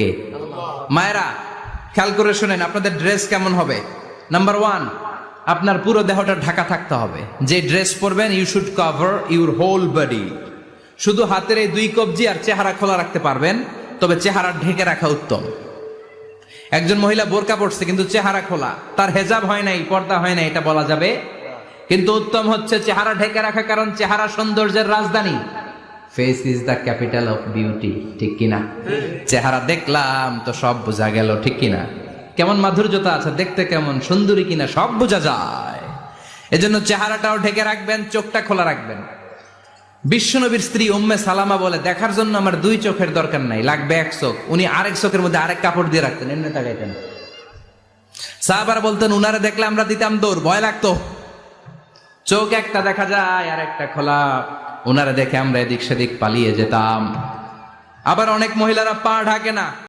কে? মায়েরা খেয়াল করে শুনেন, আপনাদের ড্রেস কেমন হবে? নাম্বার ওয়ান, আপনার পুরো দেহটা ঢাকা থাকতে হবে। যে ড্রেস পরবেন, you should cover your whole body. শুধু হাতের এই দুই কবজি আর চেহারা খোলা রাখতে পারবেন, তবে চেহারা ঢেকে রাখা উত্তম। একজন মহিলা বোরকা পড়ছে কিন্তু চেহারা খোলা, তার হেজাব হয় নাই, পর্দা হয় নাই, এটা বলা যাবে? কিন্তু উত্তম হচ্ছে চেহারা ঢেকে রাখা, কারণ চেহারা সৌন্দর্যের রাজধানী। Face is the capital of beauty, ঠিক কিনা? চেহারা দেখলাম তো সব বোঝা গেল, ঠিক কিনা? কেমন মাধুর্যতা আছে, দেখতে কেমন সুন্দরী কিনা সব বোঝা যায়। এজন্য চেহারাটাও ঢেকে রাখবেন, চোখটা খোলা রাখবেন। বিশ্বনবীর স্ত্রী উম্মে সালামা বলে, দেখার জন্য আমার দুই চোখের দরকার নাই, লাগবে এক চোখ। উনি আরেক চোখের মধ্যে আরেক কাপড় দিয়ে রাখতেন, এমনি তাকাইতেন। সাহাবারা বলতেন, উনারে দেখলে আমরা দিতাম দৌড়, ভয় লাগতো। চোখ একটা দেখা যায় আর একটা খোলা, ওনারা দেখে আমরা এদিক সেদিক পালিয়ে যেতাম। আবার অনেক মহিলারা পা ঢাকে না।